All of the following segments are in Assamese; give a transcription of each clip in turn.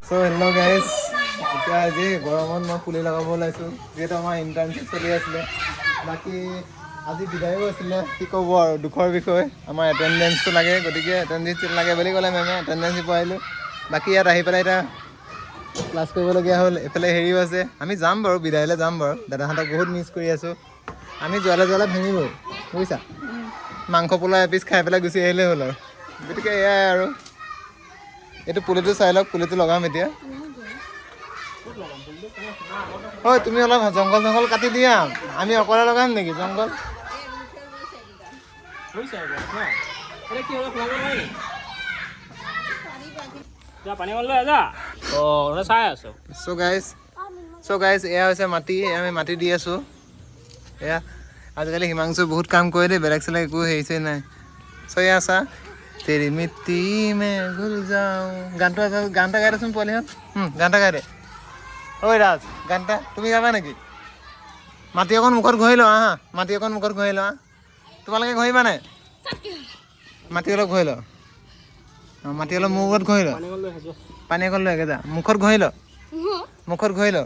সো হেল্ল' গাইজ, এতিয়া আজি গৰমত মই পুলি লগাব ওলাইছোঁ যিহেতু আমাৰ ইণ্টাৰ্ণশ্বিপ চলি আছিলে। বাকী আজি বিদায়ো আছিলে, কি ক'ব আৰু দুখৰ বিষয়, আমাৰ এটেণ্ডেঞ্চটো লাগে, গতিকে এটেণ্ডেঞ্চ লাগে বুলি ক'লে মেমে এটেণ্ডেঞ্চ দিব আহিলোঁ। বাকী ইয়াত আহি পেলাই এতিয়া ক্লাছ কৰিবলগীয়া হ'ল। এইফালে হেৰিও আছে, আমি যাম বাৰু বিদায়লৈ যাম বাৰু, দাদাহঁতক বহুত মিছ কৰি আছোঁ। আমি যোৱালে ভাঙিবই বুজিছা, মাংস পোলা এপিচ খাই পেলাই গুচি আহিলেই হ'ল আৰু। গতিকে এয়াই আৰু, এইটো পুলিটো চাই লওক, পুলিটো লগাম এতিয়া। হয় তুমি অলপ জংঘল কাটি দিয়া, আমি অকলে লগাম নেকি জংঘল? চ' গাইজ এয়া হৈছে মাটি, আমি মাটি দি আছোঁ। এয়া আজিকালি হিমাংশু বহুত কাম কৰে দেই, বেলেগ চেলেগ একো হেৰিছে নাই। চ' এয়া চা তেৰি মিট্টি মে ঘুল যাওঁ, গানটো গাই দেচোন পোৱালিহঁত, গান এটা গাই দে। ঐ ৰাজ, গান এটা তুমি গাবা নেকি? মাটি অকণ মুখত ঘঁহি লোৱা হা, মাটি অকণ মুখত ঘঁহি লোৱা। তোমালোকে ঘঁহিবা নাই? মাটি অলপ ঘঁহি ল, মাটি অলপ মোৰ মুখত ঘঁহি ল, পানী অকণ লৈ আগে যা, মুখত ঘঁহি ল, মুখত ঘঁহি ল।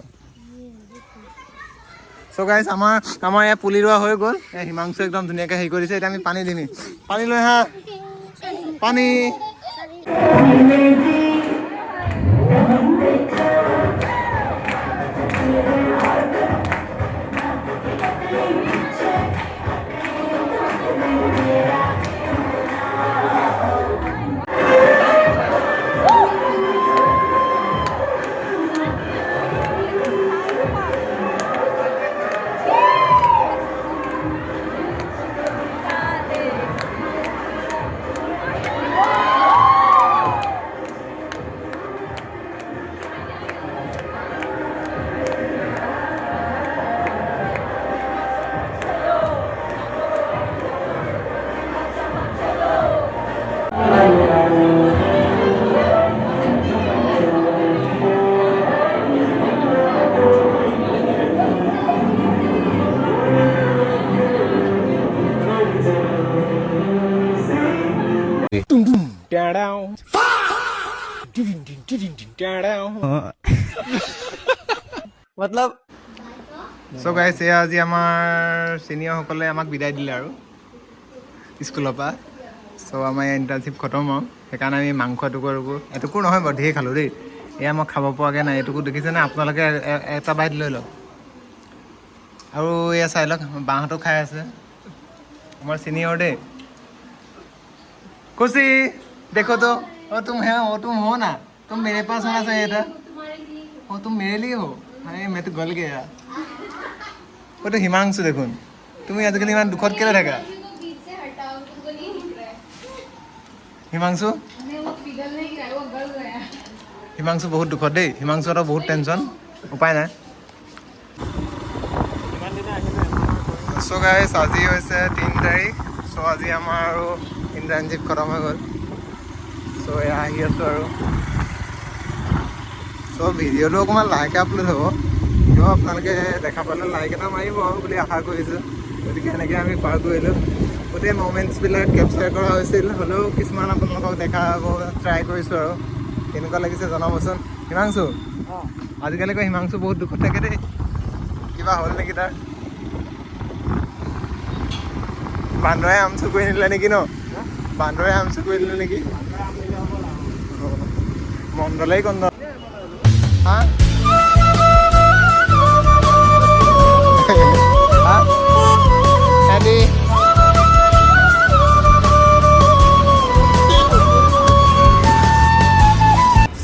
চ' গাইজ আমাৰ ইয়াত পুলি ৰোৱা হৈ গ'ল। হিমাংশু একদম ধুনীয়াকৈ হেৰি কৰি দিছে। এতিয়া আমি পানী দিম, পানী লৈ আহা, পানী। মতলব চ' গাইজ এয়া আজি আমাৰ চিনিয়ৰসকলে আমাক বিদায় দিলে আৰু স্কুলৰ পৰা। চ' আমাৰ ইণ্টাৰ্ণশ্বিপ খতম আৰু সেইকাৰণে আমি মাংস এটুকুৰ নহয় বাৰু, ধেৰ খালোঁ দেই। এয়া মই খাব পৰাকৈ নাই, এইটোকো দেখিছেনে আপোনালোকে? এটা বাইট লৈ লওক। আৰু এয়া চাই লওক, বাহঁতো খাই আছে, আমাৰ চিনিয়ৰ দেই। खुशी देखो तो, और तुम हो ना, तुम मेरे पास होना चाहिए था, और तुम मेरे लिए हो। अरे मैं तो गल गया। वो तो हिमांशु देखो, তুমি আজিকালি ইমান দুখত কেলে থাকা হিমাংশু? হিমাংশু বহুত দুখত দেই, হিমাংশুৰ বহুত টেনশ্যন, উপায় নাই। চ' গাইজ আজি হৈছে 3 তাৰিখ। চ' আজি আমাৰ আৰু ইণ্টাৰ্ণশ্বিপ খতম হৈ গ'ল। চ' এয়া আহি আছোঁ আৰু। চ' ভিডিঅ'টো অকণমান লাহেকৈ আপলোড হ'ব, তো আপোনালোকে দেখা পালে লাইক এটা মাৰিব আৰু বুলি আশা কৰিছোঁ। গতিকে এনেকৈ আমি পাৰ কৰিলোঁ, গোটেই মমেণ্টছবিলাক কেপচাৰ কৰা হৈছিল। হ'লেও কিছুমান আপোনালোকক দেখাব ট্ৰাই কৰিছোঁ আৰু কেনেকুৱা লাগিছে জনাবচোন। হিমাংশু আজিকালি কয় হিমাংশু বহুত দুখত থাকে দেই, কিবা হ'ল নেকি তাৰ? বান্দৰে আম চুৰ কৰি নিলে নেকি ন? বান্দৰে আম চুৰ কৰি নিলে নেকি? মণ্ডলেই কন্দ হা হেৰি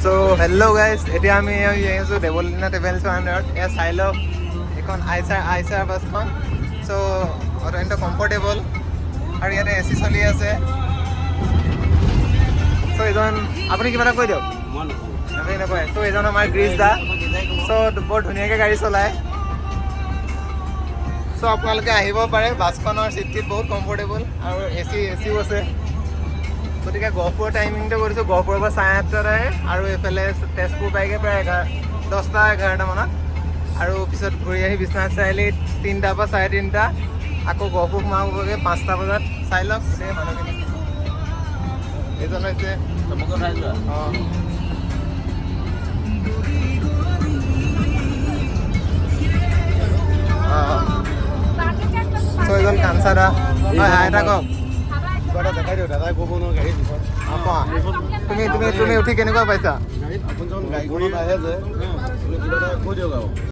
চ' হেল্ল' গাইজ, এতিয়া আমি আহিছোঁ দেৱলীনা ট্ৰেভেলছৰ আণ্ডাৰত। এয়া চাই লওক, এইখন আইচাৰ বাছখন। চ' অত্যন্ত কমফৰ্টেবল আৰু ইয়াতে AC চলি আছে। চ' এইজন আপুনি কিবা এটা কৈ দিয়ক। আপুনি নকয়। চ' এইজন আমাৰ গ্ৰীচ দা। চ' বৰ ধুনীয়াকৈ গাড়ী চলায়। চ' আপোনালোকে আহিব পাৰে, বাছখনৰ চিট বহুত কমফৰ্টেবল আৰু এচিও আছে। গতিকে গহপুৰৰ টাইমিংটো কৰিছোঁ, গহপুৰৰ পৰা 8:30 আহে আৰু এইফালে তেজপুৰ পাইগে প্ৰায় 10-11 মানত, আৰু পিছত ঘূৰি আহি বিশ্বনাথ চাৰিআলিত 3টাৰ পৰা 3:30, আকৌ গহপুৰ সোমাবগৈ 5টা বজাত। চাই লওক গোটেই মানুহখিনি। এইজন হৈছে অঁ হয় হাই এটা কওক কিবা এটা দেখাই দিওঁ দাদাই ক'ব নহয় গাড়ীৰ বিষয়ে কোৱা তুমি উঠি কেনেকুৱা পাইছা আপুনিজন গাড়ীখনত আহে যে আপুনি কিবা এটা কৈ দিয়ক আৰু